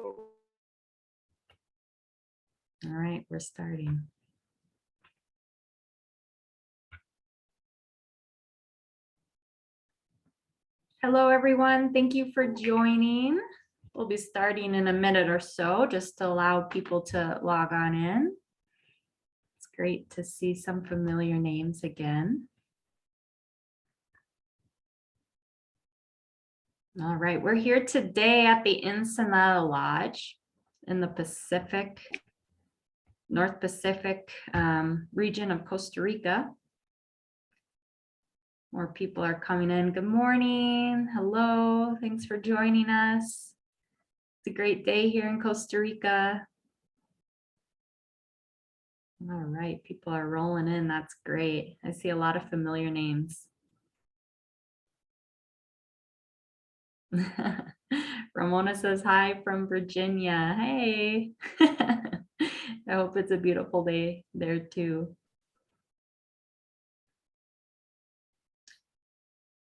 All right, we're starting. Hello, everyone. Thank you for joining. We'll be starting in a minute or so just to allow people to log on in. It's great to see some familiar names again. All right, we're here today at the Ensenada Lodge in the Pacific, North Pacific region of Costa Rica. More people are coming in. Good morning. Hello. Thanks for joining us. It's a great day here in Costa Rica. All right, people are rolling in. That's great. I see a lot of familiar names. Ramona says hi from Virginia. Hey. I hope it's a beautiful day there too.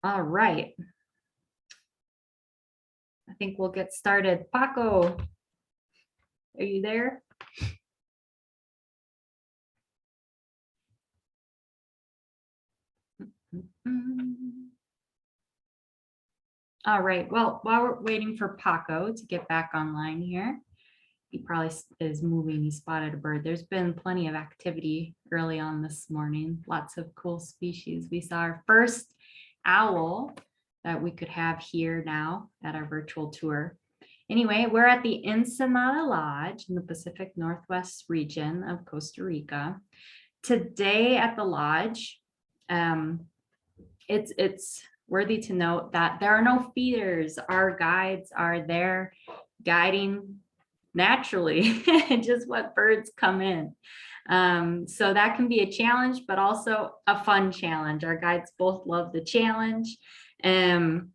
All right. I think we'll get started. Paco, are you there? All right, well, while we're waiting for Paco to get back online here, he probably is moving. He spotted a bird. There's been plenty of activity early on this morning. Lots of cool species. We saw our first owl that we could have here now at our virtual tour. Anyway, we're at the Ensenada Lodge in the Pacific Northwest region of Costa Rica. Today at the lodge, it's worthy to note that there are no feeders. Our guides are there guiding naturally, just what birds come in. So that can be a challenge, but also a fun challenge. Our guides both love the challenge to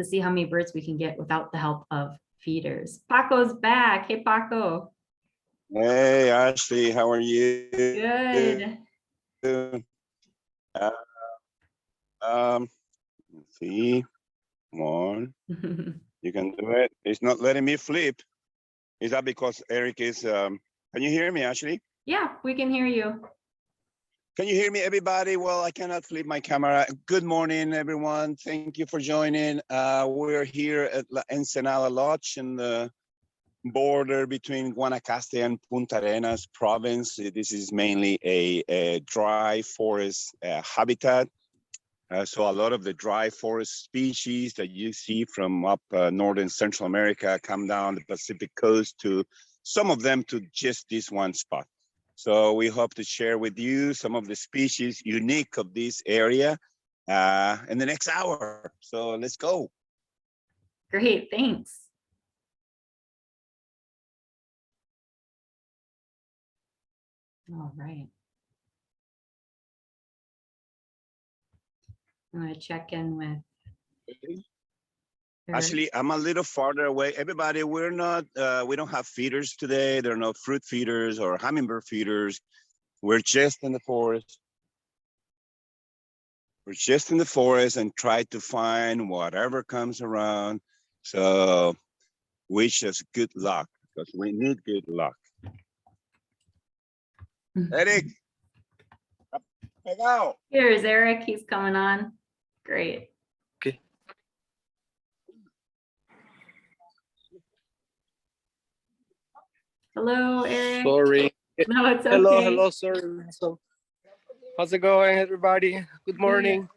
see how many birds we can get without the help of feeders. Paco's back. Hey, Paco. Hey, Ashley, how are you? Good. See, come on. You can do it. It's not letting me flip. Is that because Eric is, can you hear me, Ashley? Yeah, we can hear you. Can you hear me, everybody? Well, I cannot flip my camera. Good morning, everyone. Thank you for joining. We're here at La Ensenada Lodge in the border between Guanacaste and Punta Arenas province. This is mainly a dry forest habitat. So a lot of the dry forest species that you see from up northern Central America come down the Pacific coast to some of them to just this one spot. So we hope to share with you some of the species unique of this area in the next hour. So let's go. Great, thanks. All right. I'm going to check in with Erick. Actually, I'm a little farther away. Everybody, we're not, we don't have feeders today. There are no fruit feeders or hummingbird feeders. We're just in the forest. We're just in the forest and try to find whatever comes around. So wish us good luck because we need good luck. Erick. Here's Erick. He's coming on. Great. Okay. Hello, Erick. Sorry. No, it's okay. Hello, sorry. So, how's it going, everybody? Good morning.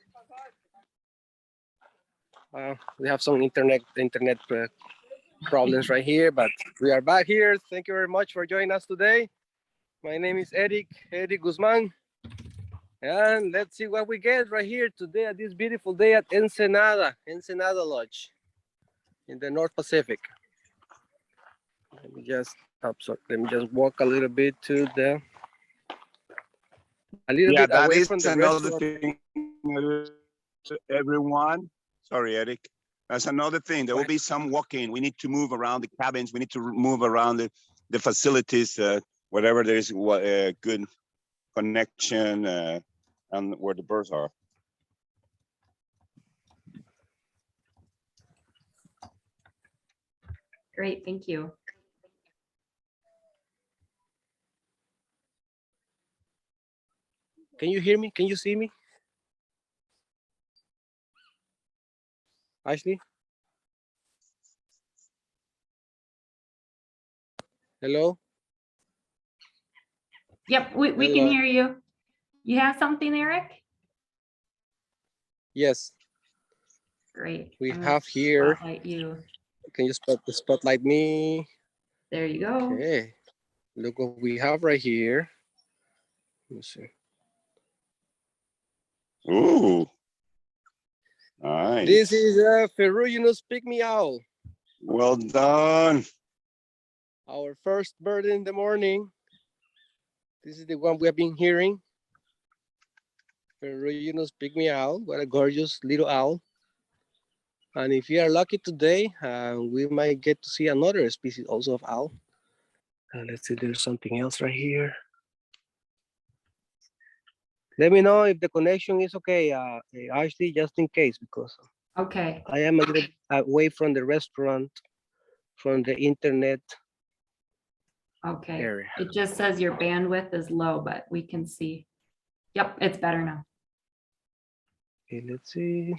We have some internet problems right here, but we are back here. Thank you very much for joining us today. My name is Erick Guzman. And let's see what we get right here today at this beautiful day at Ensenada Lodge in the North Pacific. Let me just walk a little bit to the bit away from the another thing, everyone. Sorry, Erick. That's another thing. There will be some walking. We need to move around the cabins. We need to move around the facilities, whatever there is a good connection and where the birds are. Great, thank you. Can you hear me? Can you see me? Ashley? Hello? Yep, we can Hello. hear you. You have something, Eric? Yes, Great. we I'm gonna have here. spotlight you. Can you spotlight me? There you go. Okay. Look what we have right here. Let me see. Ooh. Nice. This is a Ferruginous pygmy owl. Well done. Our first bird in the morning. This is the one we have been hearing. Ferruginous pygmy owl. What a gorgeous little owl. And if you are lucky today, we might get to see another species also of owl. Let's see, there's something else right here. Let me know if the connection is okay, Ashley, just in case, because Okay. I am a little away from the restaurant, from the internet Okay. area. It just says your bandwidth is low, but we can see. Yep, it's better now. Okay, let's see.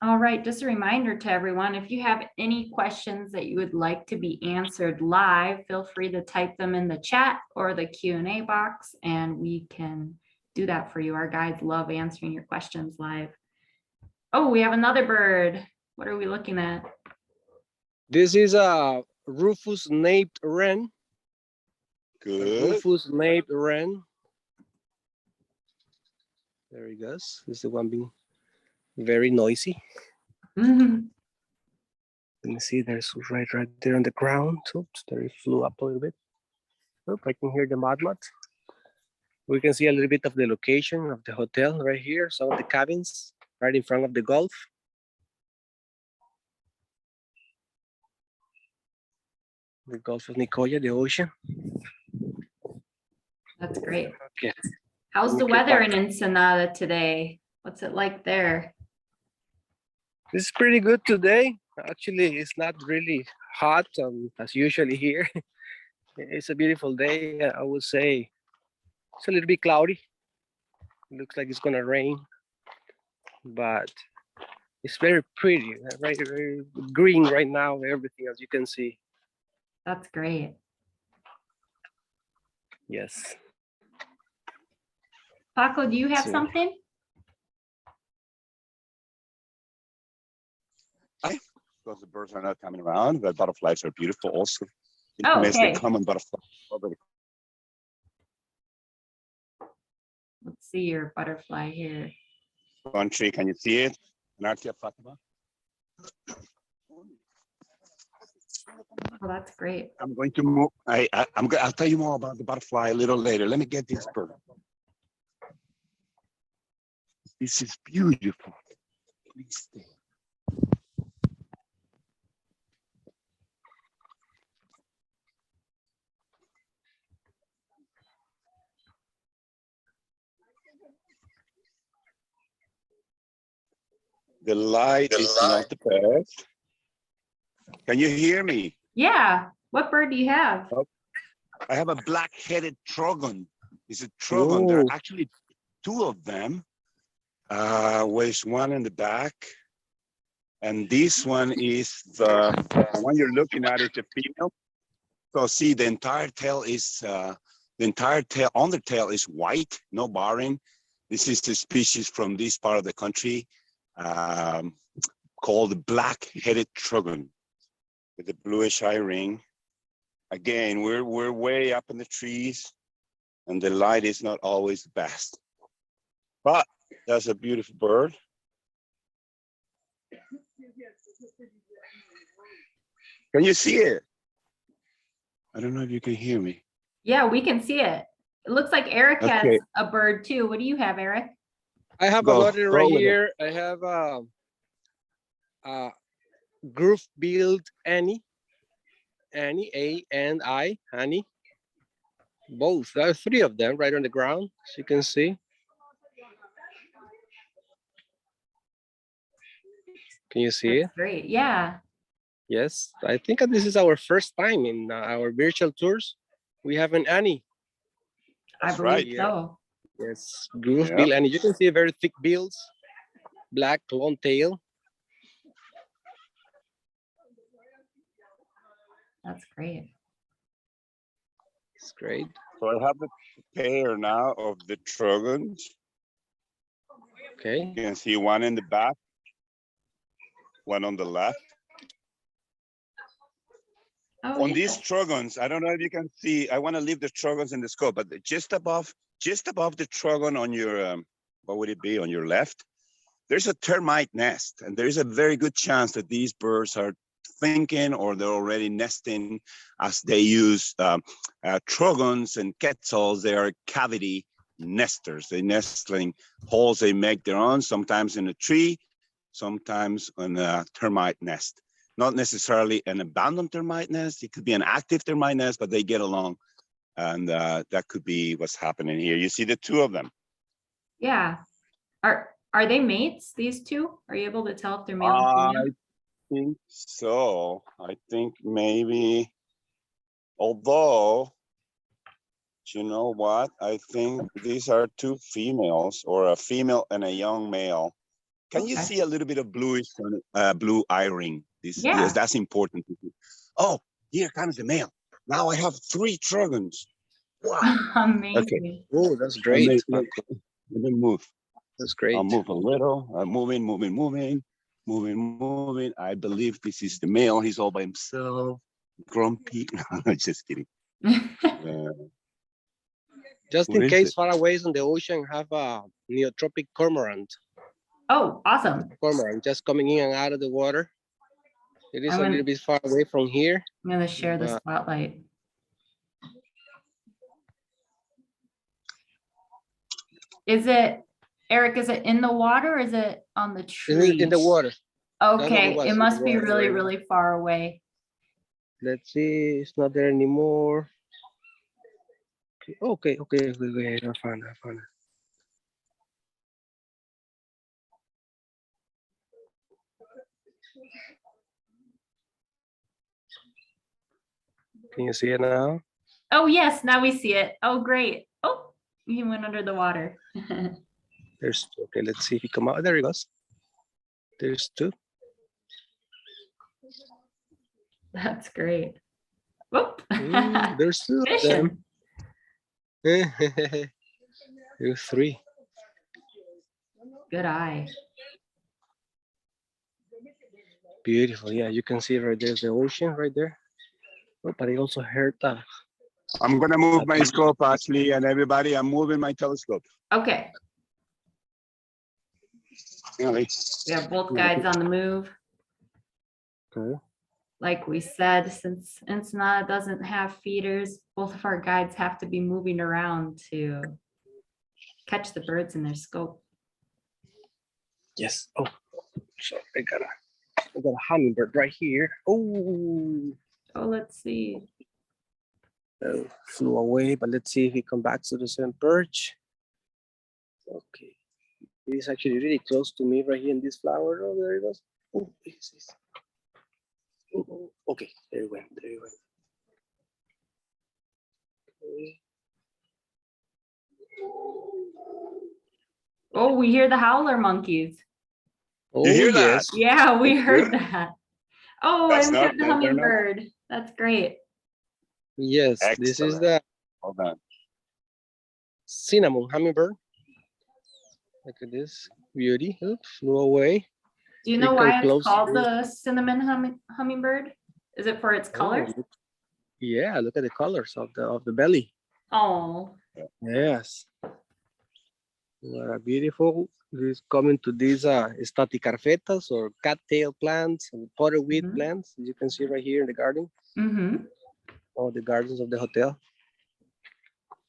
All right, just a reminder to everyone, if you have any questions that you would like to be answered live, feel free to type them in the chat or the Q&A box, and we can do that for you. Our guides love answering your questions live. Oh, we have another bird. What are we looking at? This is a Rufous napped wren. Good. Rufous napped wren. There he goes. This is the one being very noisy. Mhm. Let me see, there's right there on the ground. Oops, there he flew up a little bit. Oop, I can hear the mud. We can see a little bit of the location of the hotel right here. Some of the cabins right in front of the Gulf. The Gulf of Nicoya, the ocean. That's great. Okay. How's the Okay, weather back. in Ensenada today? What's it like there? This is pretty good today. Actually, it's not really hot as usually here. It's a beautiful day. I would say it's a little bit cloudy. It looks like it's gonna rain, but it's very pretty, right? Very green right now, everything as you can see. That's great. Yes. Paco, do you have See. something? Because the birds are not coming around, but butterflies are beautiful also. Oh, Miss the okay. common butterfly. Let's see your butterfly here. Country, can you see it? Anartia Fatima. Oh, that's great. I'm going to move. I'll tell you more about the butterfly a little later. Let me get this bird. This is beautiful. Please stay. The light is not the best. Can you hear me? Yeah. What bird do you have? I have a black-headed Trogon. It's a Trogon. There are Ooh. actually two of them. There's one in the back. And this one is the one you're looking at is the female. So see, the entire tail is, undertail is white, no barring. This is the species from this part of the country called the black-headed Trogon with the bluish eye ring. Again, we're way up in the trees and the light is not always the best. But that's a beautiful bird. Can you see it? I don't know if you can hear me. Yeah, we can see it. It looks like Erick has Okay. a bird too. What do you have, Erick? I have Go another right with it. here. I have groove-billed Annie, A-N-I, Annie. Both. There are three of them right on the ground, as you can see. Can you see it? That's great. Yeah. Yes, I think this is our first time in our virtual tours. We have an Annie. I That's believe right. so. Yes, groove Yeah. bill Annie. You can see very thick bills, black long tail. That's great. It's great. So I have the pair now of the Trogons. Okay. You can see one in the back, one on the left. Oh, On yeah. these Trogons, I don't know if you can see, I want to leave the Trogons in the scope, but just above the Trogon on your, what would it be, on your left, there's a termite nest. And there's a very good chance that these birds are thinking or they're already nesting as they use Trogons and quetzals. They are cavity nesters. They nestling holes they make their own, sometimes in a tree, sometimes on a termite nest. Not necessarily an abandoned termite nest. It could be an active termite nest, but they get along. And that could be what's happening here. You see the two of them. Yeah. Are they mates, these two? Are you able to tell if they're male and I female? think so. I think maybe, although, you know what? I think these are two females, or a female and a young male. Can you Okay. see a little bit of bluish, blue eye ring? Yeah. Yes, that's important. Oh, here comes the male. Now I have 3 Trogons. Wow. Amazing. Okay. Oh, that's Let great. me, let me move. That's great. I'll move a little. I'm moving. I believe this is the male. He's all by himself. Grumpy. Just kidding. Just What in is case it? far away on the ocean have a neotropic cormorant. Oh, awesome. Cormorant just coming in and out of the water. It is I'm a gonna- little bit far away from here. I'm going to share the But- spotlight. Eric, is it in the water or is it on the tree? In the water. what it Okay, was, it in the must be water, really, right? really far away. Let's see, it's not there anymore. Okay, I found it. Can you see it now? Oh, yes, now we see it. Oh, great. Oh, he went under the water. There's, okay, let's see if he come out. There he goes. There's 2. That's great. Whoop. There's 2 of them. Fishing. There's 3. Good eye. Beautiful. Yeah, you can see right there's the ocean right there. Oh, but I also heard that. I'm gonna move my scope, Ashley, and everybody. I'm moving my telescope. Okay, Really? we have both guides on the move. Okay. Like we said, since Ensenada doesn't have feeders, both of our guides have to be moving around to catch the birds in their scope. Yes. Oh, so I got a hummingbird right here. Oh, Oh, let's see. flew away, but let's see if he come back to the same perch. Okay. He's actually really close to me right here in this flower. Oh, there he goes. Oh, okay, there he went. Okay. Oh, we hear the Howler Monkeys. Oh, You hear that? yes. Yeah, we That's heard good. that. Oh, That's and we not- got the they're not- hummingbird. That's great. Yes, this is Excellent. the Hold on. cinnamon hummingbird. Look at this beauty. Oops, flew away. Do you We know can why close it's called this. the cinnamon hummingbird? Is it for its colors? Oh, yeah, look at the colors of the belly. Oh, Yes. What a beautiful. This coming to these staticarfetas or cattail plants and potterweed Mhm. plants. As you can see right here in the garden, mm-hmm. or the gardens of the hotel.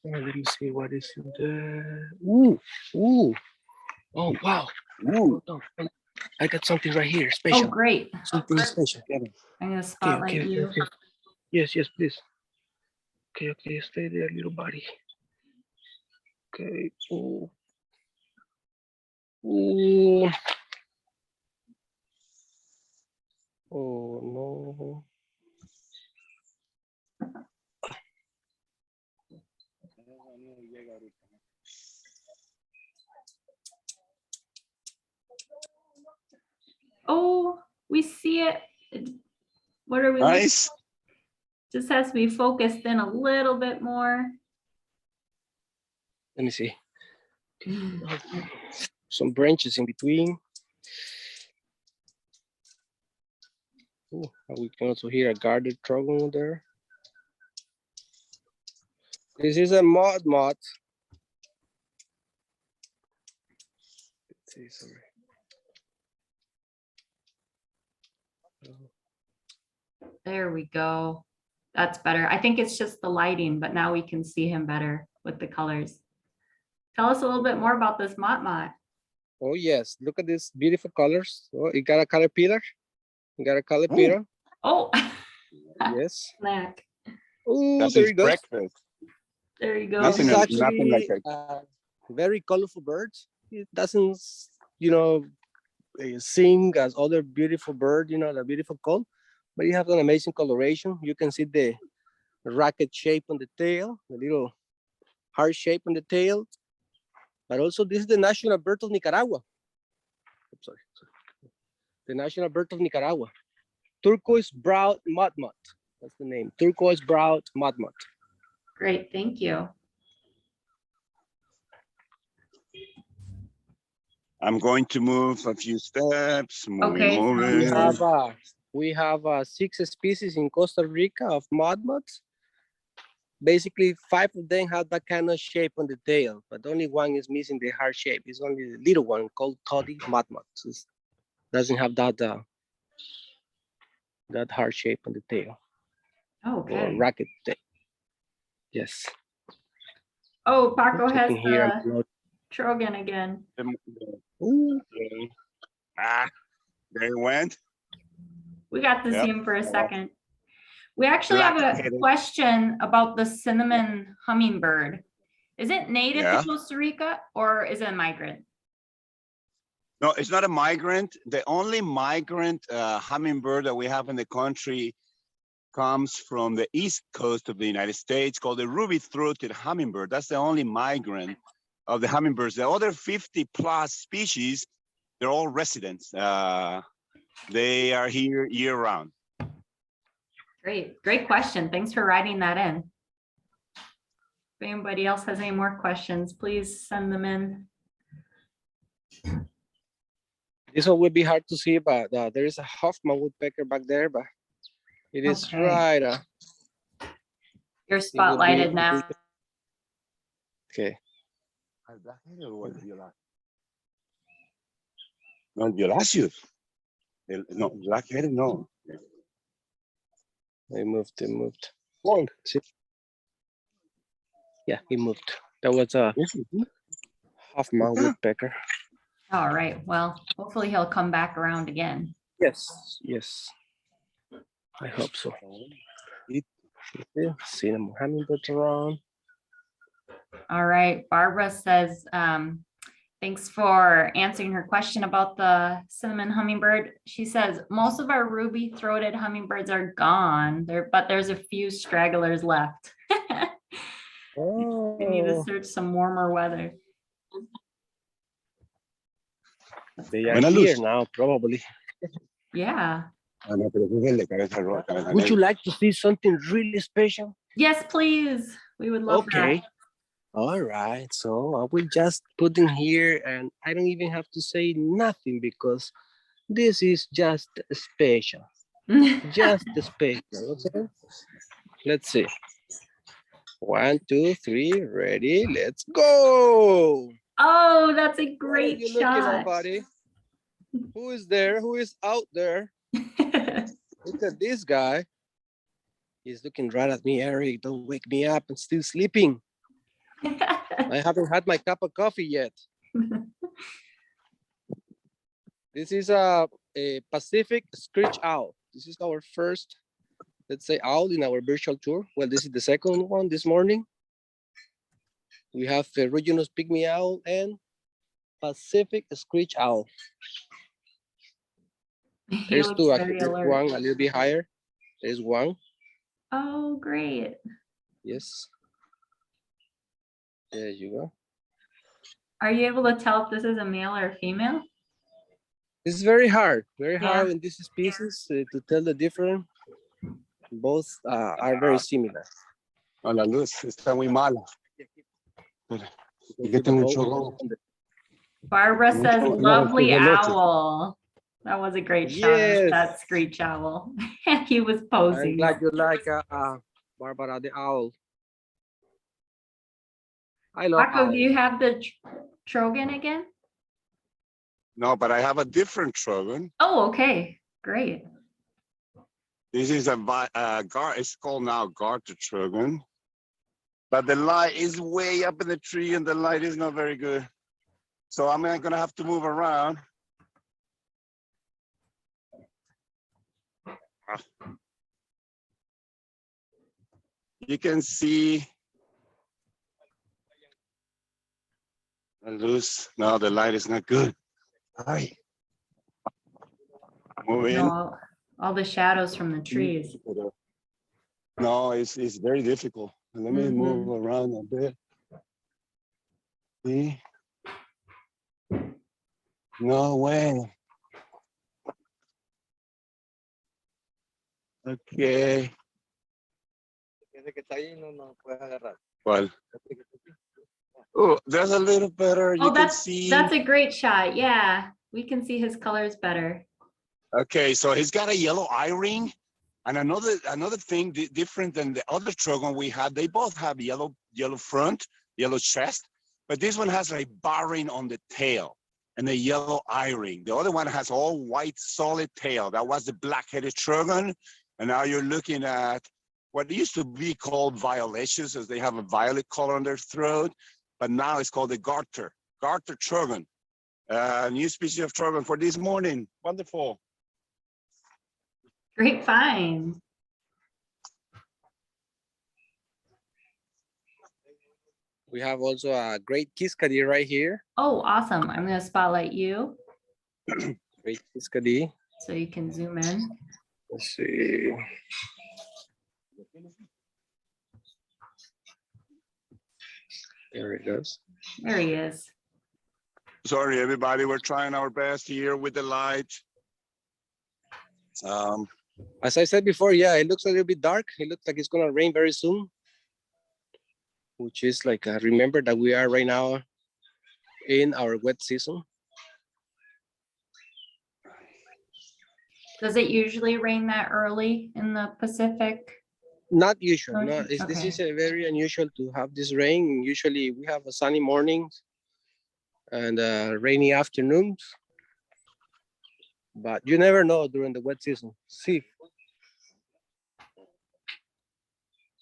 Let me see what is in there. Ooh. Oh, wow. Ooh. Hold on. I got something right here, Oh, special. great. Something special. Get it. I'm gonna spotlight you. Okay. Yes, please. Okay, stay there, little buddy. Okay. Ooh. Oh, we see it. What are we looking? Nice. Just has to be focused in a little bit more. Let me see. Some branches in between. Ooh, we can also hear a Garter Dragon there. This is a moth. Let's see, sorry. There we go. That's better. I think it's just the lighting, but now we can see him better with the colors. Tell us a little bit more about this mott. Oh yes, look at these beautiful colors. Oh, you got a caterpillar. You got a caterpillar. Oh, Yes. snack. Oh, That's there his you go. breakfast. There you go. This is Nothing like actually a very colorful bird. It doesn't, you know, sing as other beautiful bird, you know, the beautiful call, but it has an amazing coloration. You can see the racket shape on the tail, the little heart shape on the tail. But also this is the national bird of Nicaragua. I'm sorry. The national bird of Nicaragua. Turquoise-browed mudmut. That's the name. Turquoise-browed mudmut. Great, thank you. I'm going to move a few steps. Okay, Moving. We have 6 species in Costa Rica of mudmuts. Basically, 5 of them have that kind of shape on the tail, but only one is missing the heart shape. It's only the little one called toddy mudmut. It doesn't have that that heart shape on the tail or Okay. racket tail. Yes. Oh, Paco has Checking here. the Trogon again. Ooh. There it went. We got to Yep. see him for a second. We actually have a Black-headed. question about the cinnamon hummingbird. Is it native Yeah. to Costa Rica or is it a migrant? No, it's not a migrant. The only migrant hummingbird that we have in the country comes from the east coast of the United States, called the ruby-throated hummingbird. That's the only migrant of the hummingbirds. The other 50+ species, they're all residents. They are here year-round. Great question. Thanks for writing that in. If anybody else has any more questions, please send them in. This one would be hard to see, but there is a Huffman Woodpecker back there, but it is Okay. right. You're spotlighted now. Okay. No, violáceos. No, black-headed, no. They moved. Oh, See? Yeah, he moved. That was a Huffman Woodpecker. All right. Well, hopefully he'll come back around again. Yes. I hope so. Cinnamon hummingbirds around. All right. Barbara says, thanks for answering her question about the cinnamon hummingbird. She says, most of our ruby-throated hummingbirds are gone, but there's a few stragglers left. We need to search some warmer weather. They are here now, probably. Yeah. Would you like to see something really special? Yes, please. We would love that. All right. So I will just put in here, and I don't even have to say nothing because this is just special. Just special. Okay. Let's see. 1, 2, 3, ready, let's go. Oh, that's a great What are you looking at, shot. buddy? Who is there? Who is out there? Look at this guy. He's looking right at me. Eric, don't wake me up. I'm still sleeping. I haven't had my cup of coffee yet. This is a Pacific Screech Owl. This is our first, let's say, owl in our virtual tour. Well, this is the second one this morning. We have Regionus Pygmy Owl and Pacific Screech Owl. There's 2 actually. There's one a little bit higher. There's one. Oh, great. Yes. There you go. Are you able to tell if this is a male or a female? It's very hard Yeah. in this species to tell the difference. Both are very similar. Oh, la luz está muy mala. You can see the both. Barbara says Mucho- lovely mucho veloce. owl. That was a great shot of Yes. that Screech Owl. He was I'm posing. glad you like Barbara the owl. I love Paco, owls. do you have the Trogon again? No, but I have a different Trogon. Oh, okay, great. This is it's called now Garter Dragon. But the light is way up in the tree and the light is not very good. So I'm gonna have to move around. You can see the loose. No, the light is not good. Hi. Move in. No, all the shadows from the trees. No, it's very difficult. Let me move around a bit. See? No way. Okay. Well. Oh, that's a little better. You Oh, can see. that's a great shot. Yeah, we can see his colors better. Okay, so he's got a yellow eye ring. And another thing different than the other Trogon we had, they both have yellow front, yellow chest, but this one has like barring on the tail and a yellow eye ring. The other one has all white solid tail. That was the black-headed Trogon. And now you're looking at what used to be called violaceous, as they have a violet color on their throat, but now it's called the Garter Dragon. New species of Trogon for this morning. Wonderful. Great find. We have also a great Kiskadee right here. Oh, awesome. I'm gonna spotlight you Great Kiskadee. so you can zoom in. Let's see. There it goes. There he is. Sorry, everybody. We're trying our best here with the light. As I said before, yeah, it looks a little bit dark. It looks like it's gonna rain very soon, which is like, remember that we are right now in our wet season. Does it usually rain that early in the Pacific? Not usual. No, Okay. this is a very unusual to have this rain. Usually we have a sunny mornings and rainy afternoons, but you never know during the wet season. See,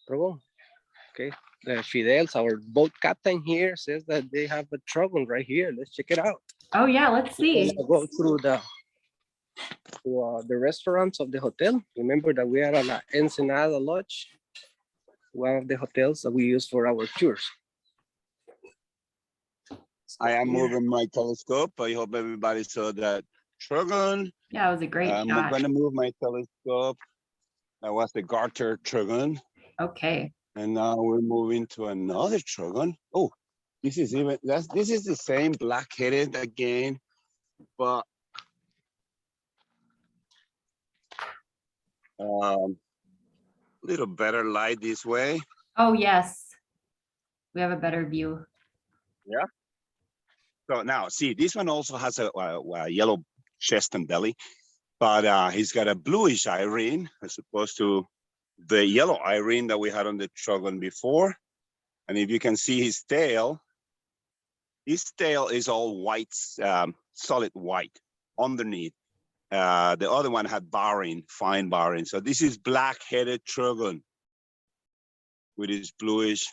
Trogon. Okay, Fidel's, our boat captain here, says that they have a Trogon right here. Let's check it out. Oh yeah, let's see. Go through the restaurants of the hotel. Remember that we are at La Ensenada Lodge, one of the hotels that we use for our tours. I am moving my telescope. I hope everybody saw that Trogon. Yeah, it was a great I'm shot. going to move my telescope. That was the Garter Dragon. Okay. And now we're moving to another Trogon. Oh, this is the same black-headed again, but little better light this way. Oh yes, we have a better view. Yeah. So now, see, this one also has a yellow chest and belly, but he's got a bluish eye ring as opposed to the yellow eye ring that we had on the Trogon before. And if you can see his tail is all white, solid white underneath. The other one had barring, fine barring. So this is black-headed Trogon with his bluish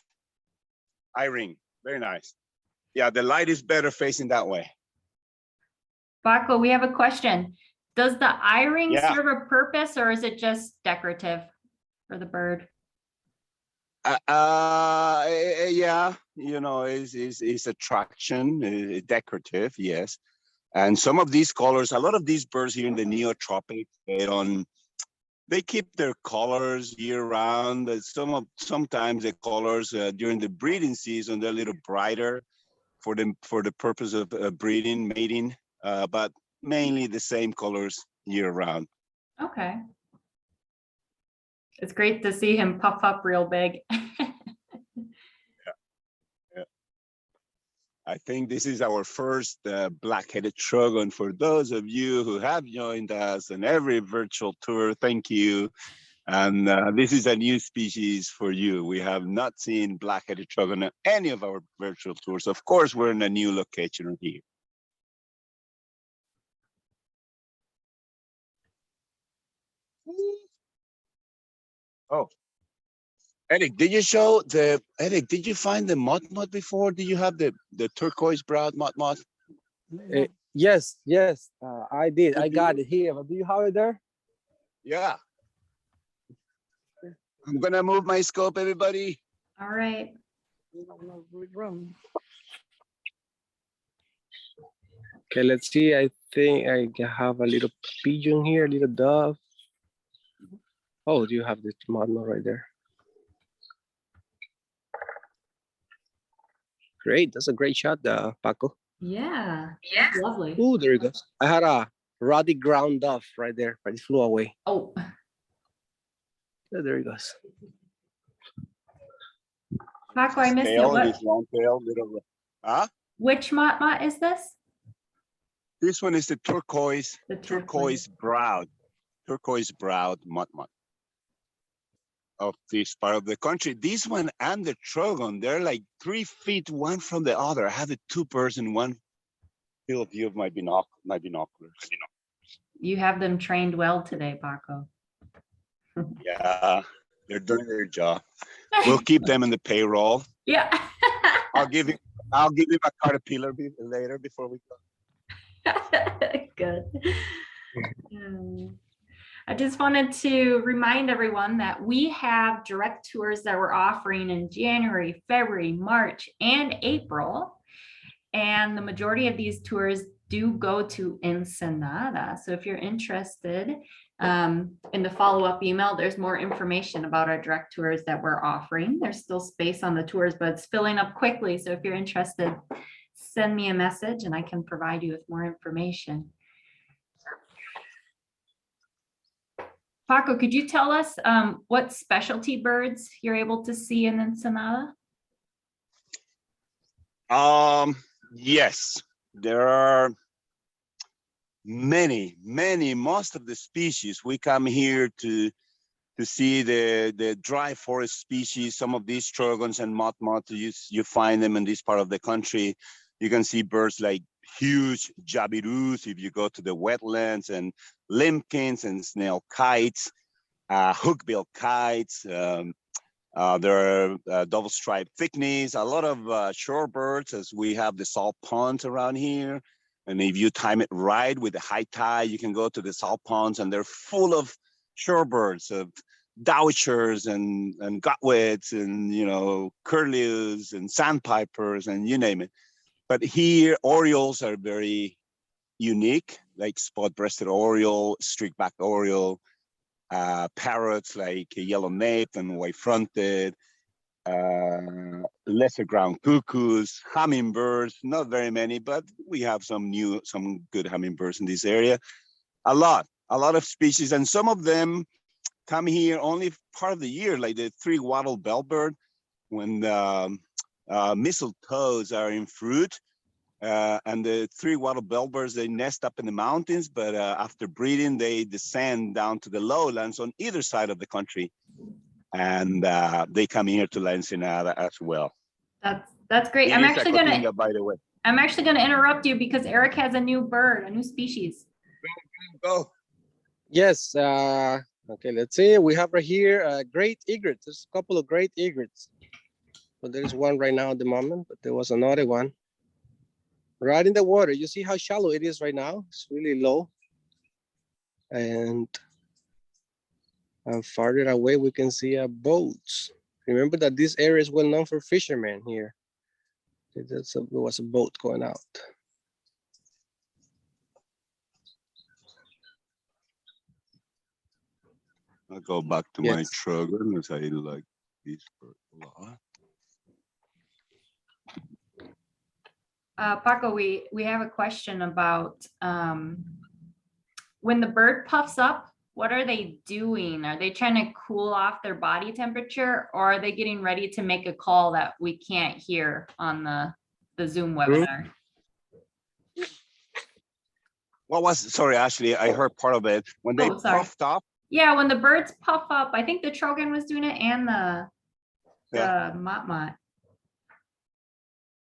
eye ring. Very nice. Yeah, the light is better facing that way. Paco, we have a question. Does the eye ring Yeah. serve a purpose or is it just decorative for the bird? Yeah, you know, it's attraction, decorative, yes. And some of these colors, a lot of these birds here in the neotropics, they keep their colors year round. Sometimes the colors during the breeding season, they're a little brighter for the purpose of breeding, mating. But mainly the same colors year round. Okay. It's great to see him puff up real big. I think this is our first black-headed Trogon. For those of you who have joined us on every virtual tour, thank you. And this is a new species for you. We have not seen black-headed Trogon on any of our virtual tours. Of course, we're in a new location here. Oh. Erick, did you find the mott before? Did you have the turquoise browed mott? Yes, I did. I got it here. But do you have it there? Yeah. I'm gonna move my scope, everybody. All right. Okay, let's see. I think I have a little pigeon here, a little dove. Oh, do you have the model right there? Great, that's a great shot, Paco. Yeah. Lovely. Oh, there he goes. I had a ruddy ground dove right there, but it flew away. Oh. Yeah, there he goes. Paco, I missed it. Tail, What? this long tail, little. Huh? Which mott is this? This one is the turquoise, The turquoise browed mott of this part of the country. This one and the Trogon, they're like 3 feet one from the other. I have the two birds in one field of view of my binoculars. You have them trained well today, Paco. Yeah, they're doing their job. We'll keep them in the payroll. Yeah. I'll give him a caterpillar later before we go. Good. I just wanted to remind everyone that we have direct tours that we're offering in January, February, March, and April. And the majority of these tours do go to Ensenada. So if you're interested, in the follow-up email, there's more information about our direct tours that we're offering. There's still space on the tours, but it's filling up quickly. So if you're interested, send me a message and I can provide you with more information. Paco, could you tell us what specialty birds you're able to see in Ensenada? Yes, there are many. Most of the species we come here to see the dry forest species. Some of these Trogons and mott you find them in this part of the country. You can see birds like huge jabirus if you go to the wetlands, and limpkins and snail kites, hookbill kites. There are double-striped thickneys, a lot of shorebirds, as we have the salt ponds around here. And if you time it right with the high tide, you can go to the salt ponds, and they're full of shorebirds, of dowitchers and godwits and curlews and sandpipers and you name it. But here, orioles are very unique, like spot-breasted oriole, streak-backed oriole, parrots like yellow nape and white-fronted, lesser ground cuckoos, hummingbirds, not very many, but we have some good hummingbirds in this area. A lot of species, and some of them come here only part of the year, like the three-wattle bellbird, when the mistletoes are in fruit. And the three-wattle bellbirds, they nest up in the mountains, but after breeding, they descend down to the lowlands on either side of the country. And they come here to La Ensenada as well. That's great. I'm actually gonna, by the way. I'm actually gonna interrupt you because Erick has a new bird, a new species. Go. Yes, okay, let's see. We have right here great egrets. There's a couple of great egrets. Well, there's one right now at the moment, but there was another one right in the water. You see how shallow it is right now? It's really low. And farther away, we can see boats. Remember that this area is well known for fishermen here. There was a boat going out. I'll go back to my Trogon as I like this bird a lot. Paco, we have a question about when the bird puffs up, what are they doing? Are they trying to cool off their body temperature, or are they getting ready to make a call that we can't hear on the Zoom webinar? What was, sorry, Ashley, I heard part of it. When they Sorry. puffed up. Yeah, when the birds puff up, I think the Trogon was doing it and the Mott.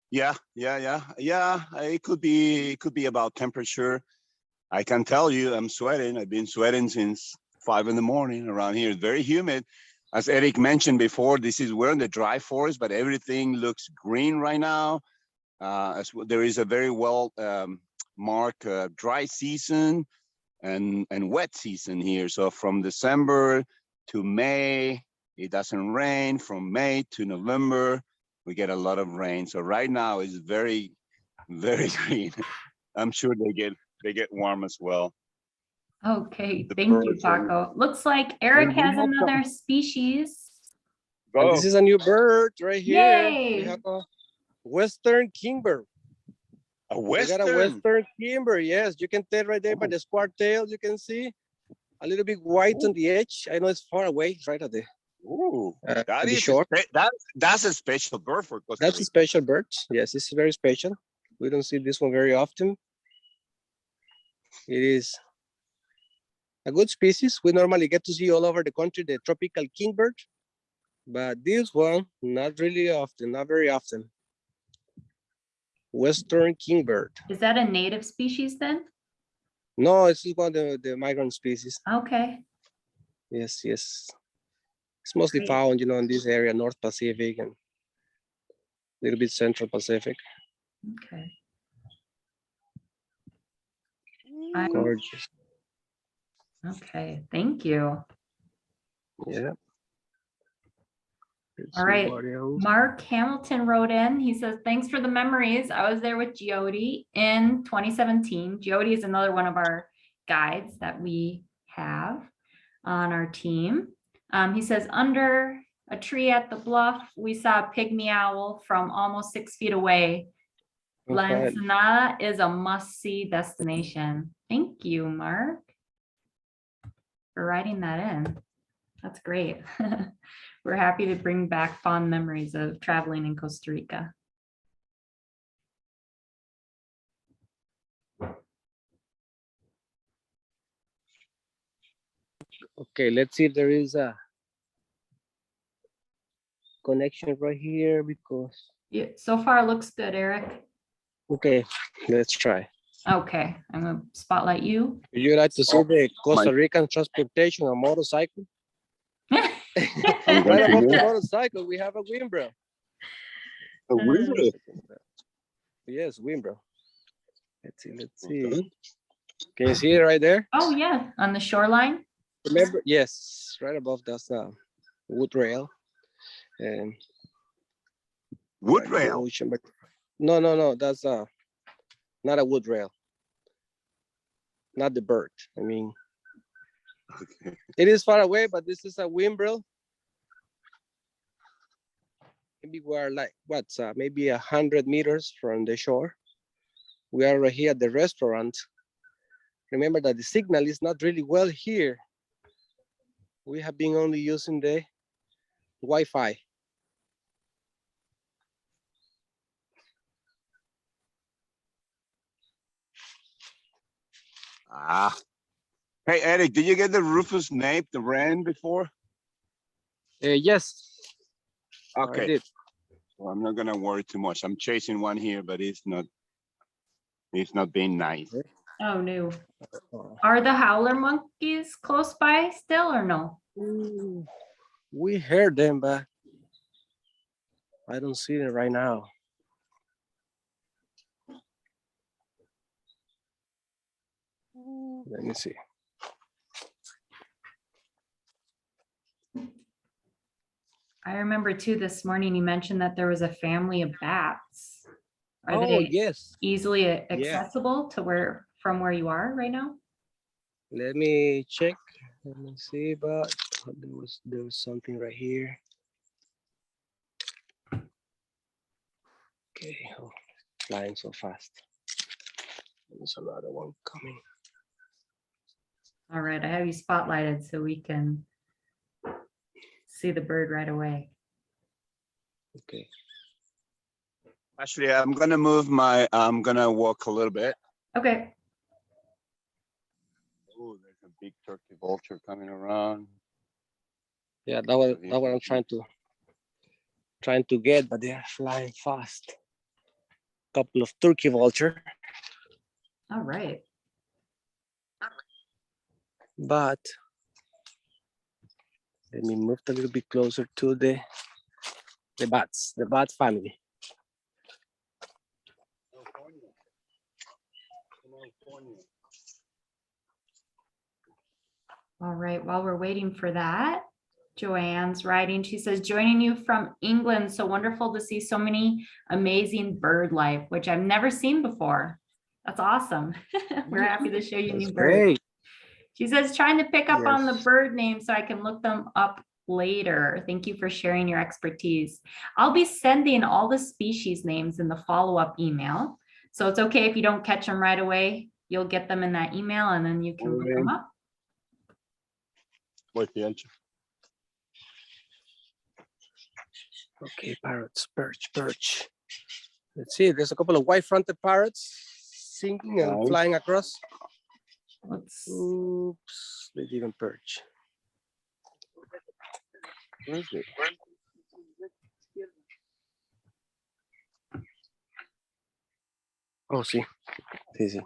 Yeah. It could be about temperature. I can tell you, I'm sweating. I've been sweating since 5 in the morning around here. It's very humid. As Eric mentioned before, we're in the dry forest, but everything looks green right now. There is a very well marked dry season and wet season here. So from December to May, it doesn't rain. From May to November, we get a lot of rain. So right now it's very, very green. I'm sure they get warm as well. Okay, thank you, Paco. Looks like Eric has another species. And this is a new bird right here. Yay! We have a Western Kingbird. A We got a Western Kingbird, yes. You can tell right there by the square tail, you can see a little bit white on the edge. I know it's far away, right at the that is short. That's a special bird for Costa Rica. That's a special bird. Yes, it's very special. We don't see this one very often. It is a good species. We normally get to see all over the country the tropical kingbird, but this one, not really often, not very often. Western kingbird. Is that a native species then? No, it's one of the migrant species. Okay. Yes. It's mostly found, in this area, North Pacific and a little bit Central Pacific. Okay. Gorgeous. Okay, thank you. Yeah. All right. Mark Hamilton wrote in. He says, thanks for the memories. I was there with Jyoti in 2017. Jyoti is another one of our guides that we have on our team. He says, under a tree at the bluff, we saw a pygmy owl from almost 6 feet away. La Ensenada is a must-see destination. Thank you, Mark, for writing that in. That's great. We're happy to bring back fond memories of traveling in Costa Rica. Okay, let's see if there is a connection right here because. Yeah, so far it looks good, Eric. Okay, let's try. Okay, I'm gonna spotlight you. Would you like to see the Costa Rican transportation, a motorcycle? Right above the motorcycle, we have a windbrew. A windbrew? Yes, windbrew. Let's see. Okay. Can you see it right there? Oh yeah, on the shoreline. Remember, yes, right above that's a wood rail. And wood rail? Ocean, but no, that's not a wood rail. Not the bird. I mean, okay. It is far away, but this is a windbrew. Maybe we're like maybe 100 meters from the shore. We are right here at the restaurant. Remember that the signal is not really well here. We have been only using the Wi-Fi. Hey, Eric, did you get the Rufus nape, the wren before? Yes. Okay. I did. Well, I'm not gonna worry too much. I'm chasing one here, but it's not being nice. Oh no. Are the Howler Monkeys close by still or no? We heard them, but I don't see them right now. Let me see. I remember too this morning you mentioned that there was a family of bats. Are they easily accessible to from where you are right now? Let me check. Let me see, but there was something right here. Okay. flying so fast. There's another one coming. All right, I have you spotlighted so we can see the bird right away. Okay. Actually, I'm gonna move my. I'm gonna walk a little bit. Okay. Oh, there's a big turkey vulture coming around. Yeah, that what I'm trying to get, but they are flying fast. Couple of turkey vulture, All right. but let me move a little bit closer to the bat family. All right, while we're waiting for that, Joanne's writing. She says, joining you from England. So wonderful to see so many amazing bird life, which I've never seen before. That's awesome. We're happy to show you new birds. Great. She says, trying to pick up on the Yes. bird names so I can look them up later. Thank you for sharing your expertise. I'll be sending all the species names in the follow-up email. So it's okay if you don't catch them right away. You'll get them in that email and then you can look them up. Okay, parrots, perch. Let's see, there's a couple of white-fronted parrots singing and Nice. flying across. Let's, Oops, they didn't perch. Where is it? Oh, sí. Sí.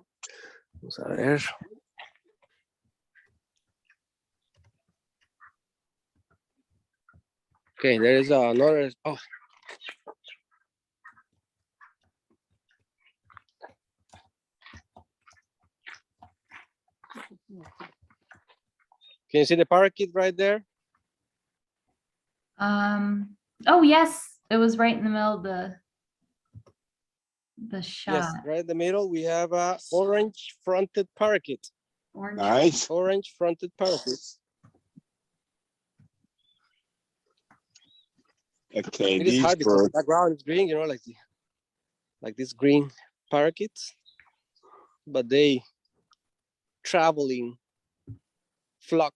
Vamos a ver. Okay, there is another. Oh. Can you see the parakeet right there? oh yes, it was right in the middle of the shot. Yes, right in the middle, we have a orange-fronted parakeet. Orange. Nice. Orange-fronted parakeet. Okay, It is these hard because the birds. background is green, you know, like this green parakeets, but they travel in flock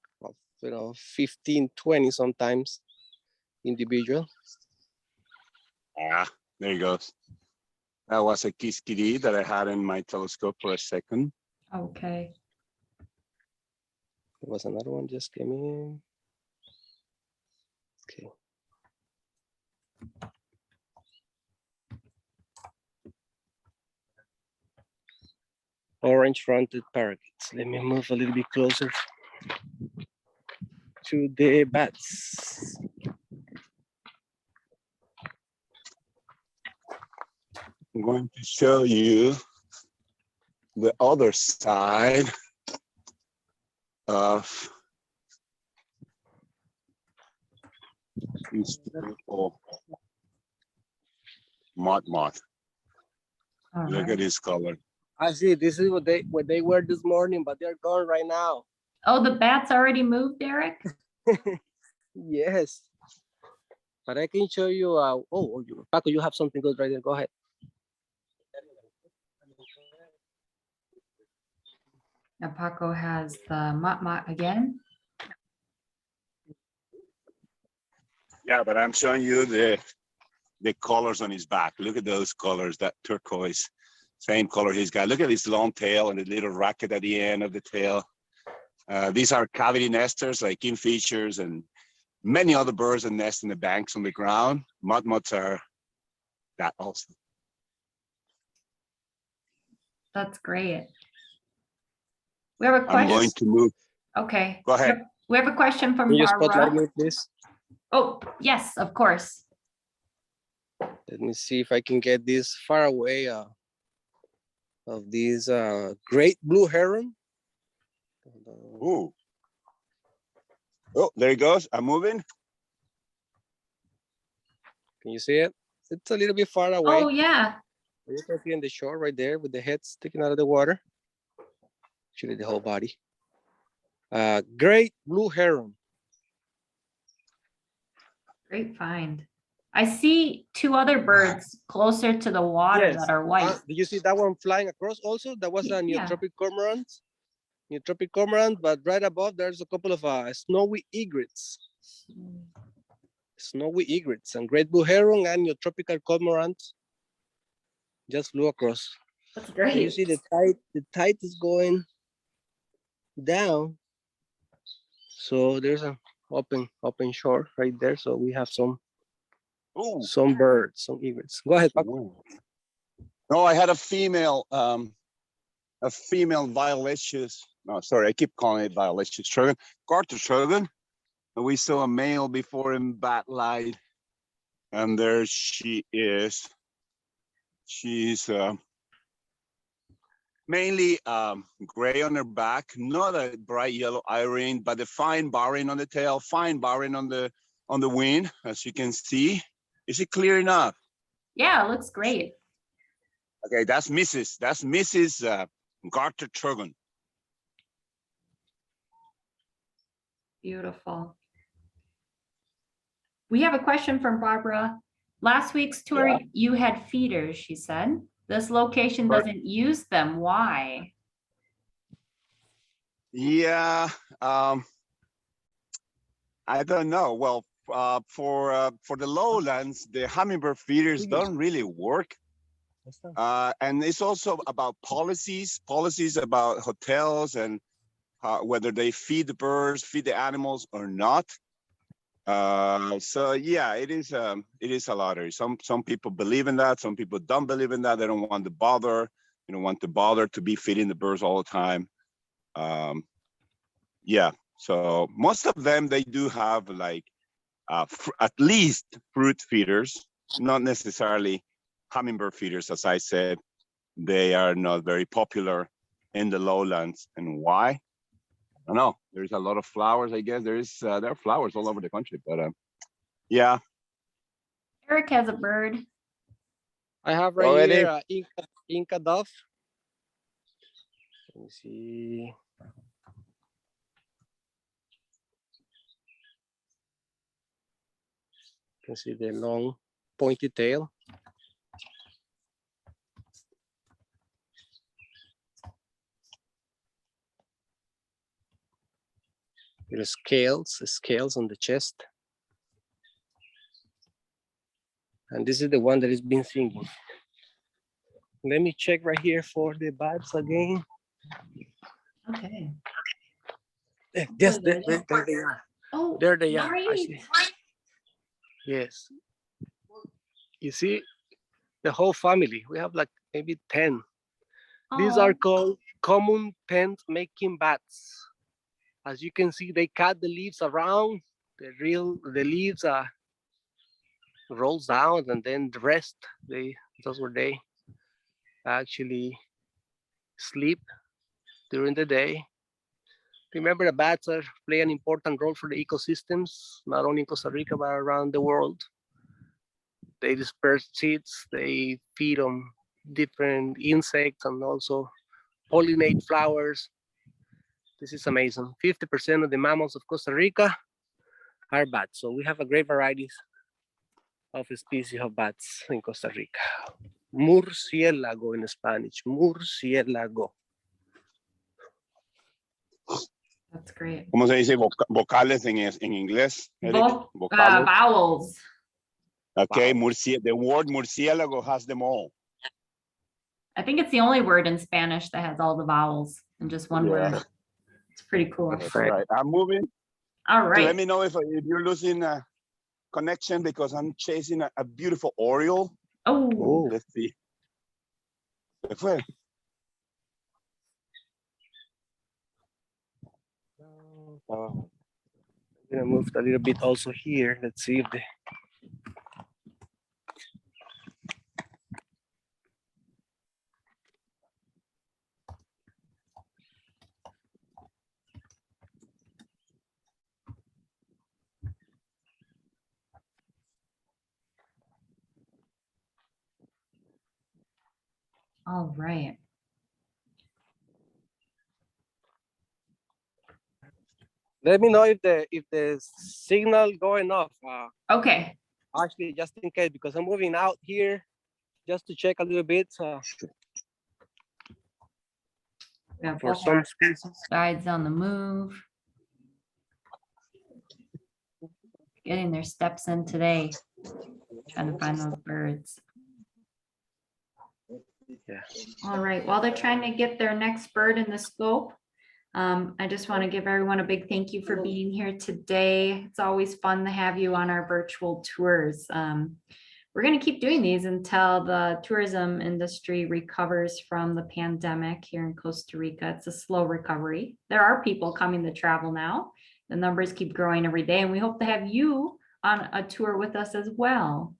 of 15, 20 sometimes individual. Ah, there he goes. That was a kiskiri that I had in my telescope for a second. Okay. There was another one just came in. Okay. Orange-fronted parakeets. Let me move a little bit closer to the bats. I'm going to show you the other side of this beautiful moth. All Look right. at his color. I see. This is what they were this morning, but they're gone right now. Oh, the bats already moved, Erick? Yes. But I can show you. Paco, you have something good right there. Go ahead. Now Paco has the mott again. Yeah, but I'm showing you the colors on his back. Look at those colors, that turquoise, same color he's got. Look at his long tail and the little racket at the end of the tail. These are cavity nesters like kingfishers and many other birds that nest in the banks on the ground. Moths are that also. That's great. We have a question. I'm going to move. Okay. Go ahead. We have a question from Can you spotlight Barbara. me, please? Oh, yes, of course. Let me see if I can get this far away of this great blue heron. Ooh. Oh, there he goes. I'm moving. Can you see it? It's a little bit far away. Oh, yeah. You can see on the shore right there with the head sticking out of the water. Actually, the whole body. Great blue heron. Great find. I see two other birds closer to the water Yes. that are white. Did you see that one flying across also? That was a Yeah. neotropic cormorant. Neotropic cormorant, but right above there's a couple of snowy egrets. Snowy egrets and great blue heron and neotropical cormorant just flew across. That's So great. you see the tide is going down. So there's an open shore right there. So we have some Oh, birds, some egrets. Go ahead, Paco. no, I had a female violaceous. No, sorry, I keep calling it violaceous Trogon. Garter Dragon. And we saw a male before in bat light, and there she is. She's mainly gray on her back, not a bright yellow iris, but a fine barring on the tail, fine barring on the wing, as you can see. Is it clear enough? Yeah, it looks great. Okay, that's Mrs. Garter Dragon. Beautiful. We have a question from Barbara. Last week's tour, Yeah. you had feeders, she said. This location Right. doesn't use them. Why? Yeah, I don't know. Well, for the lowlands, the hummingbird feeders don't really work. And it's also about policies about hotels and whether they feed the birds, feed the animals or not. So yeah, it is a lottery. Some people believe in that. Some people don't believe in that. They don't want to bother. You don't want to bother to be feeding the birds all the time. Yeah. So most of them, they do have like at least fruit feeders, not necessarily hummingbird feeders. As I said, they are not very popular in the lowlands. And why? I don't know. There's a lot of flowers, I guess. There are flowers all over the country, but yeah. Eric has a bird. I have right Already? here Inca dove. Let me see. You can see the long pointy tail. There's scales on the chest. And this is the one that has been singing. Let me check right here for the bats again. Okay. Yes, there they are. Oh, There they are. great. Actually. Yes. You see the whole family. We have like maybe 10. These are Oh, called common tent making bats. As you can see, they cut the leaves around. The leaves rolls down, and then the rest, those where they actually sleep during the day. Remember, the bats play an important role for the ecosystems, not only in Costa Rica, but around the world. They disperse seeds, they feed on different insects, and also pollinate flowers. This is amazing. 50% of the mammals of Costa Rica are bats. So we have a great varieties of species of bats in Costa Rica. Murciélago in Spanish, murciélago. that's great. ¿Cómo se dice vocales en inglés? Erick? Vocales. Vowels. Okay, Wow. the word murciélago has them all. I think it's the only word in Spanish that has all the vowels in just one Yeah. word. It's pretty cool. That's right. I'm moving. All So right. let me know if you're losing a connection because I'm chasing a beautiful oriole. Oh, Oh, Let's see. ¿Qué fue? I'm gonna move a little bit also here. Let's see if the all right. let me know if the signal going off. Okay. actually, just in case, because I'm moving out here just to check a little bit Yeah, for both some our species. guides on the move. Getting their steps in today. Trying to find those birds. Yeah. All right, while they're trying to get their next bird in the scope, I just want to give everyone a big thank you for being here today. It's always fun to have you on our virtual tours. We're going to keep doing these until the tourism industry recovers from the pandemic here in Costa Rica. It's a slow recovery. There are people coming to travel now. The numbers keep growing every day, and we hope to have you on a tour with us as well.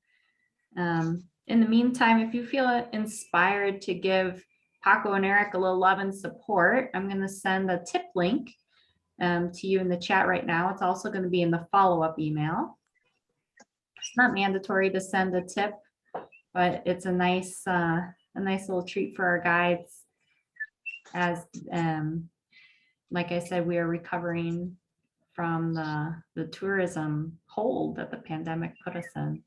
In the meantime, if you feel inspired to give Paco and Eric a little love and support, I'm going to send a tip link to you in the chat right now. It's also going to be in the follow-up email. It's not mandatory to send a tip, but it's a nice little treat for our guides. As like I said, we are recovering from the tourism hold that the pandemic put us in.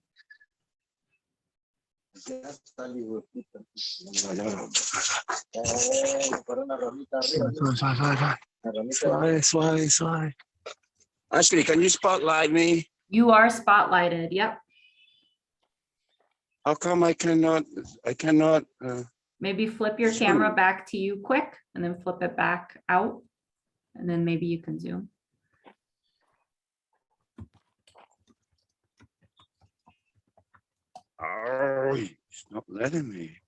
Suave. Ashley, can you spotlight me? You are spotlighted. Yep. How come I cannot? Maybe flip your camera back to you quick and then flip it back out. And then maybe you can zoom. Oh, it's not letting me.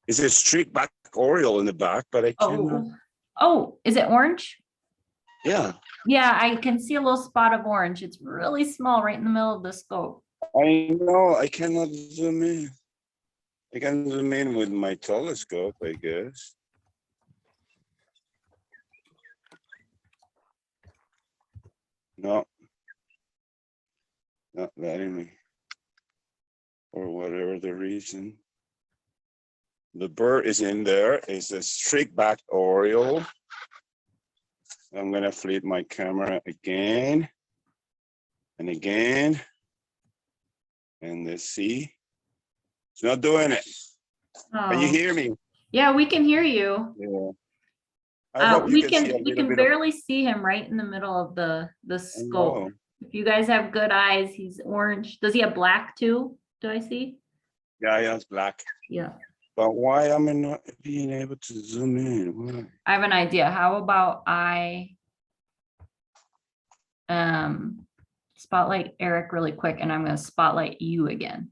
It's a streak back Oriole in the back, but I cannot. Oh, is it orange? Yeah. Yeah, I can see a little spot of orange. It's really small right in the middle of the scope. I know, I cannot zoom in. I can zoom in with my telescope, I guess. No. Not letting me. For whatever the reason. The bird is in there. It's a streak-backed Oriole. I'm gonna flip my camera again and again. And let's see. It's not doing it. Can you hear me? Yeah, we can hear you. Yeah. We can barely see him right in the middle of the scope. If you guys have good eyes, he's orange. Does he have black too? Do I see? Yeah, he has black. Yeah. But why am I not being able to zoom in? Why? I have an idea. How about I spotlight Eric really quick, and I'm going to spotlight you again.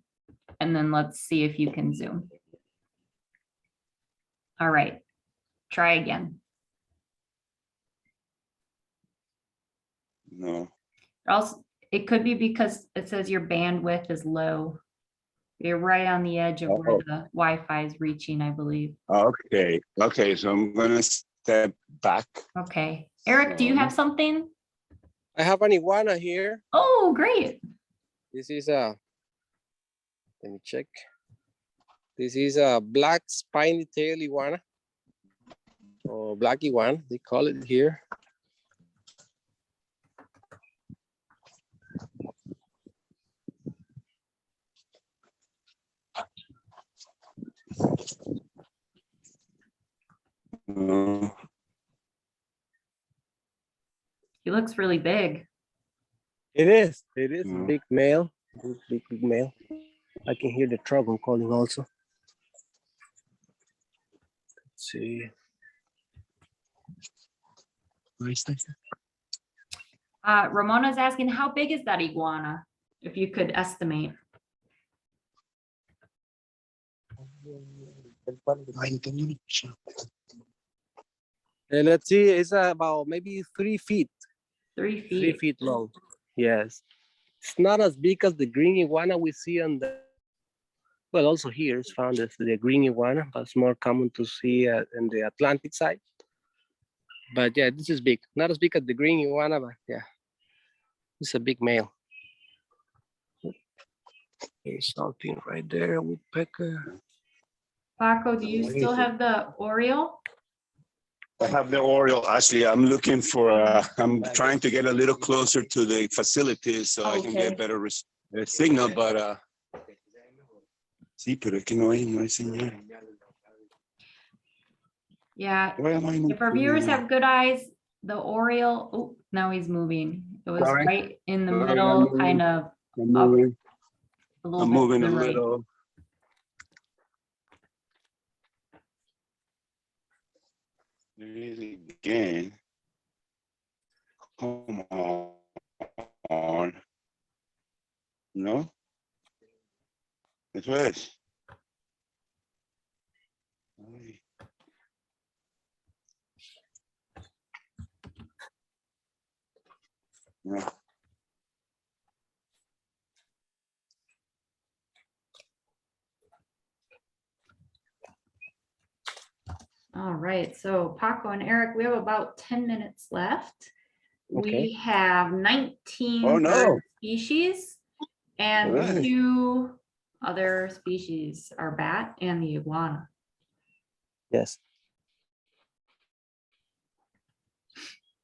And then let's see if you can zoom. All right. Try again. No. Also, it could be because it says your bandwidth is low. You're right on the edge of where the Wi-Fi is reaching, I believe. Okay. Okay. So I'm gonna step back. Okay. Eric, do you have something? I have an iguana here. Oh, great. This is a, let me check. This is a black spiny tail iguana, or black iguana, they call it here. He looks really big. It is a big male, big male. I can hear the Trogon calling also. Let's see. Ramona's asking, how big is that iguana? If you could estimate. Let's see, it's about maybe 3 feet. 3 feet. 3 feet long. Yes. It's not as big as the green iguana we see on the, well, also here it's found as the green iguana, but it's more common to see in the Atlantic side. But yeah, this is big. Not as big as the green iguana, but yeah, it's a big male. There's something right there, woodpecker. Paco, do you still have the Oriole? I have the Oriole. Actually, I'm looking for, I'm trying to get a little closer to the facilities so I can get better el signal, but sí, pero es que no hay señal. Yeah, Why am I not if our seeing viewers it? have good eyes, the Oriole, oh, now he's moving. It was Sorry. right in the Sorry, middle, I'm moving. kind of I'm up moving. a little I'm bit moving to a the right. little. There it is again. Come on. No? Eso es. Ay. No. All right, so Paco and Eric, we have about 10 minutes left. Okay. We have 19 Oh, no. bird species and Really? 2 other species, our bat and the iguana. Yes.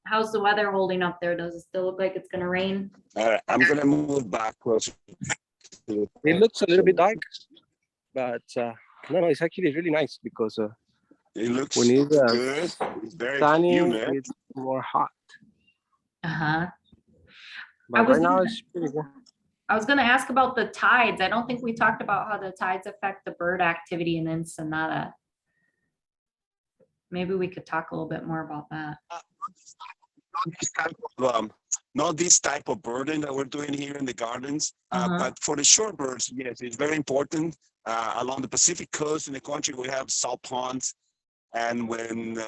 How's the weather holding up there? Does it still look like it's gonna rain? All right, I'm gonna move back closer. It looks a little bit dark, but no, it's actually really nice because It looks when it's good. It's very sunny, humid. it's more hot. Uh-huh. But was right now gonna- it's pretty good. I was gonna ask about the tides. I don't think we talked about how the tides affect the bird activity in Ensenada. Maybe we could talk a little bit more about that. Not this type of birding that we're doing here in the gardens, but for the shorebirds, yes, it's very important. Along the Pacific coast in the country, we have salt ponds. And when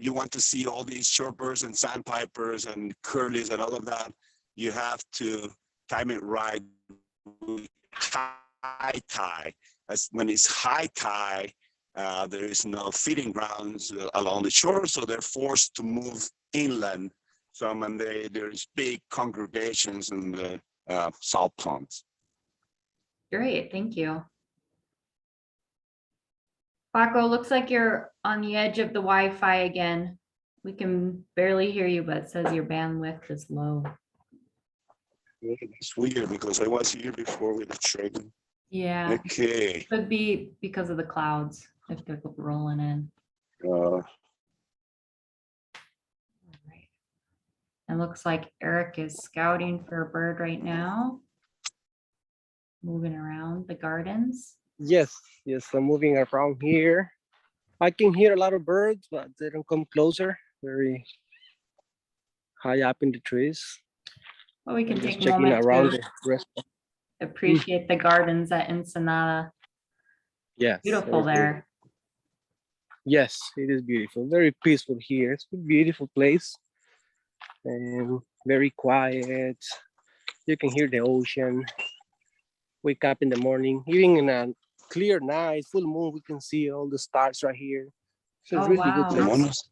you want to see all these shorebirds and sandpipers and curlews and all of that, you have to time it right with high tide. As when it's high tide, there is no feeding grounds along the shore, so they're forced to move inland. So when there's big congregations in the salt ponds. Great, thank you. Paco, looks like you're on the edge of the Wi-Fi again. We can barely hear you, but it says your bandwidth is low. It's weird because I was here before with the Trogon. Yeah, Okay. could be because of the clouds if they're rolling in. Uh, Right. It looks like Eric is scouting for a bird right now. Moving around the gardens. Yes, I'm moving around here. I can hear a lot of birds, but they don't come closer. Very high up in the trees. Well, we can I'm just take a checking moment around to the rest. appreciate the gardens at Ensenada. Yes, Beautiful very there. good. Yes, it is beautiful. Very peaceful here. It's a beautiful place and very quiet. You can hear the ocean. Wake up in the morning, even in a clear night, full moon, we can see all the stars right here. It's a Oh, really good wow. place. monos.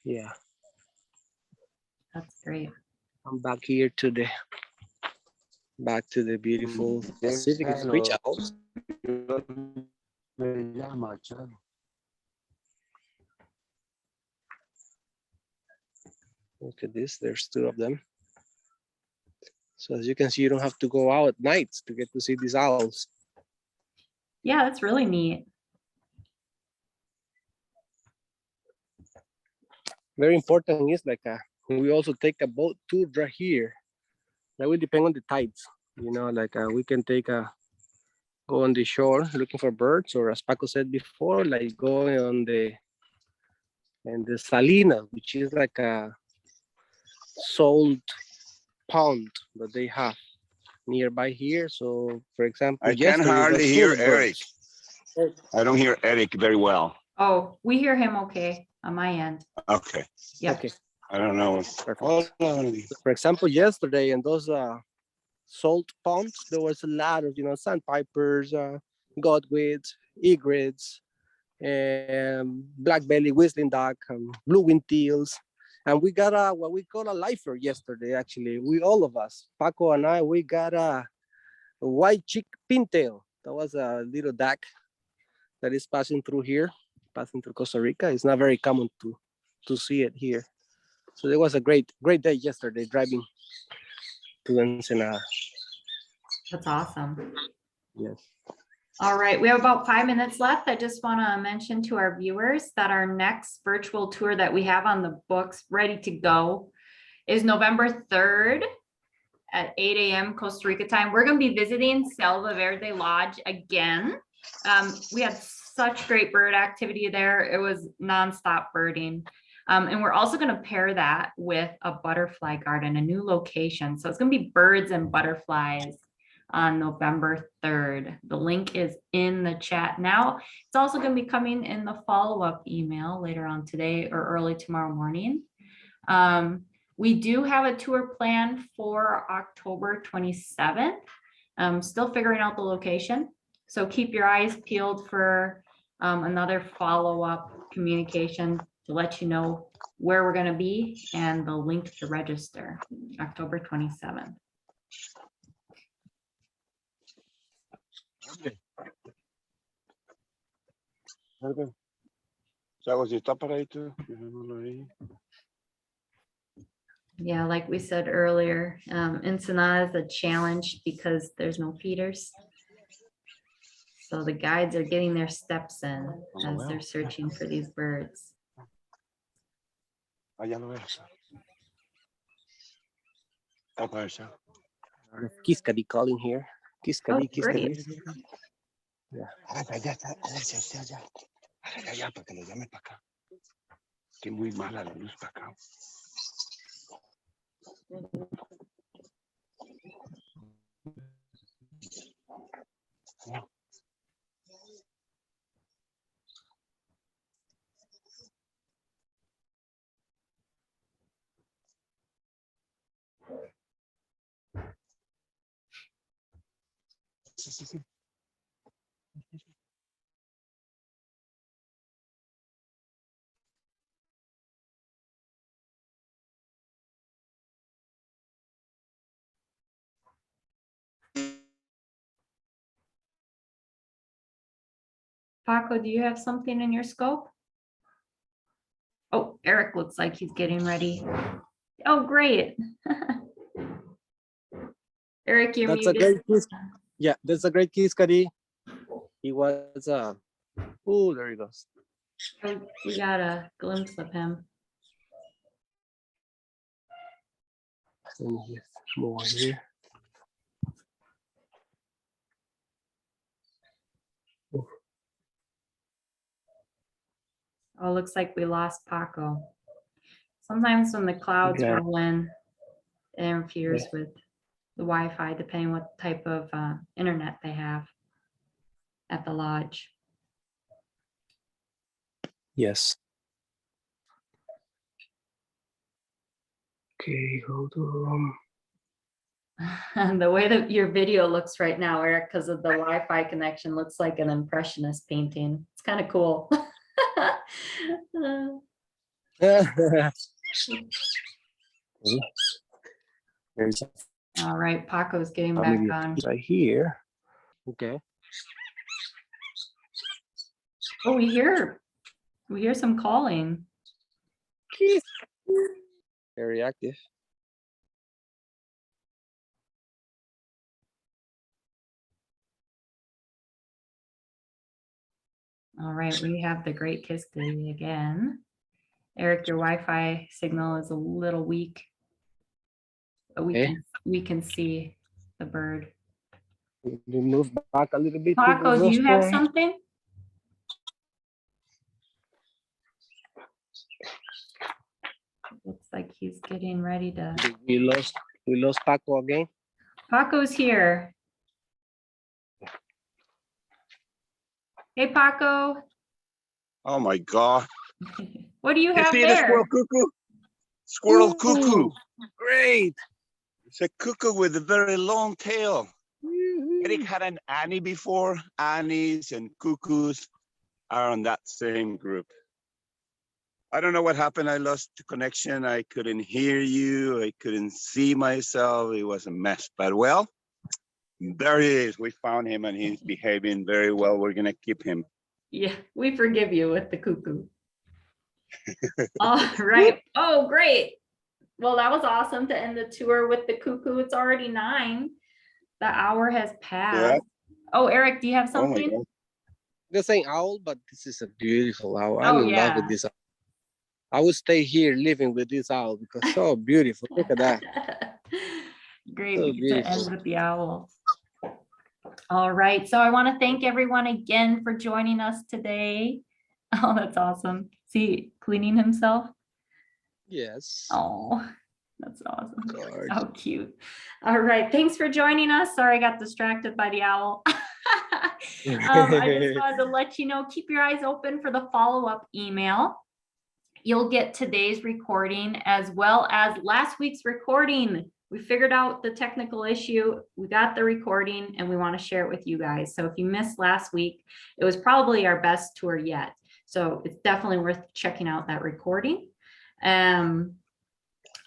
Yeah, That's great. I'm back here to the beautiful Pacific Screech Owls. Look at this, there's 2 of them. So as you can see, you don't have to go out at night to get to see these owls. Yeah, that's really neat. Very important is like we also take a boat tour right here. That will depend on the tides. You know, like we can take go on the shore looking for birds, or as Paco said before, like going on the salina, which is like a salt pond that they have nearby here. So for example, I can hardly hear Eric. I don't hear Eric very well. Oh, we hear him okay on my end. Okay. Yeah. Okay. I don't know. Perfect. For example, yesterday in those salt ponds, there was a lot of sandpipers, godwits, egrets, and black-bellied whistling duck, blue-winged teals, and we got what we call a lifer yesterday. Actually, all of us, Paco and I, we got a white-cheeked pintail. That was a little duck that is passing through here, passing through Costa Rica. It's not very common to see it here. So it was a great day yesterday driving to Ensenada. That's awesome. Yes. All right, we have about 5 minutes left. I just want to mention to our viewers that our next virtual tour that we have on the books ready to go is November 3rd at 8 a.m. Costa Rica time. We're going to be visiting Selva Verde Lodge again. We had such great bird activity there. It was nonstop birding. And we're also going to pair that with a butterfly garden, a new location. So it's going to be birds and butterflies on November 3rd. The link is in the chat now. It's also going to be coming in the follow-up email later on today or early tomorrow morning. We do have a tour planned for October 27th. Still figuring out the location. So keep your eyes peeled for another follow-up communication to let you know where we're going to be and the link to register, October 27th. Yeah, like we said earlier, Ensenada is a challenge because there's no feeders. So the guides are getting their steps in as they're searching for these birds. Kiskadi calling here. Kiskadi, Oh, great. Kiskadi. Yeah. Paco, do you have something in your scope? Oh, Eric looks like he's getting ready. Oh, great. Eric, you're That's a muted. great kiss. Yeah, that's a great Kiskadi. He was oh, there he goes. Oh, we got a glimpse of him. And here's more here. Oh, looks like we lost Paco. Sometimes when the clouds Yeah. roll in, it interferes with the Wi-Fi, depending what type of internet they have at the lodge. Yes. Okay, hold on. And the way that your video looks right now, Eric, because of the Wi-Fi connection, looks like an impressionist painting. It's kind of cool. There's All right, Paco's getting back family on. right here. Okay. Oh, we hear some calling. Very active. All right, we have the great Kiskadi again. Eric, your Wi-Fi signal is a little weak, but we can see the bird. We move back a little bit. Paco, do you have something? Looks like he's getting ready to. We lost Paco again. Paco's here. Hey, Paco. Oh my God. What do you You have see the there? squirrel cuckoo? Squirrel Ooh, cuckoo. Great. It's a cuckoo with a very long tail. Eric had an Annie before. Annies and cuckoos are on that same group. I don't know what happened. I lost the connection. I couldn't hear you. I couldn't see myself. It was a mess. But well, there he is. We found him and he's behaving very well. We're going to keep him. Yeah, we forgive you with the cuckoo. All right. Oh, great. Well, that was awesome to end the tour with the cuckoo. It's already 9. The hour has passed. Oh, Eric, do you have Oh my something? God. They're saying owl, but this is a beautiful owl. I'm Oh, in love with yeah. this owl. I would stay here living with this owl because so beautiful. Look at that. Great. So We get to end beautiful. with the owl. All right. So I want to thank everyone again for joining us today. Oh, that's awesome. See, cleaning himself. Yes. Oh, that's awesome. God. So cute. All right. Thanks for joining us. Sorry, I got distracted by the owl. I just wanted to let you know, keep your eyes open for the follow-up email. You'll get today's recording as well as last week's recording. We figured out the technical issue. We got the recording and we want to share it with you guys. So if you missed last week, it was probably our best tour yet. So it's definitely worth checking out that recording.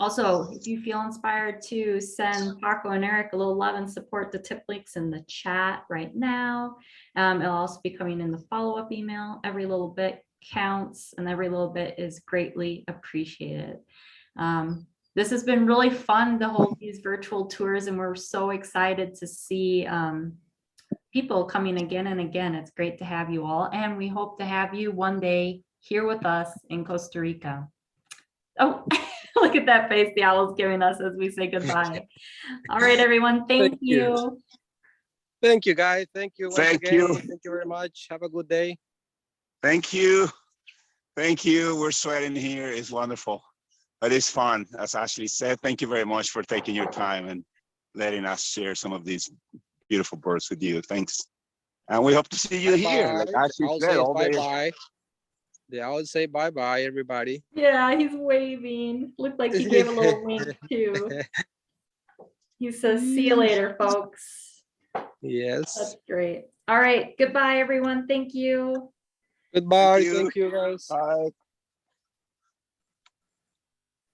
Also, if you feel inspired to send Paco and Eric a little love and support, the tip links in the chat right now. It'll also be coming in the follow-up email. Every little bit counts and every little bit is greatly appreciated. This has been really fun to hold these virtual tours, and we're so excited to see people coming again and again. It's great to have you all, and we hope to have you one day here with us in Costa Rica. Oh, look at that face the owl's giving us as we say goodbye. All right, everyone. Thank you. Thank you, guys. Thank you. Thank you. Thank you very much. Have a good day. Thank you. Thank you. We're sweating here. It's wonderful. But it's fun, as Ashley said. Thank you very much for taking your time and letting us share some of these beautiful birds with you. Thanks. And we hope to see you here. Like Ashley I'll said, say all day. bye-bye. Yeah, I would say bye-bye, everybody. Yeah, he's waving. Looked like he gave a little wink too. He says, see you later, folks. Yes. That's great. All right. Goodbye, everyone. Thank you. Goodbye. Thank you. Thank you, guys. Bye.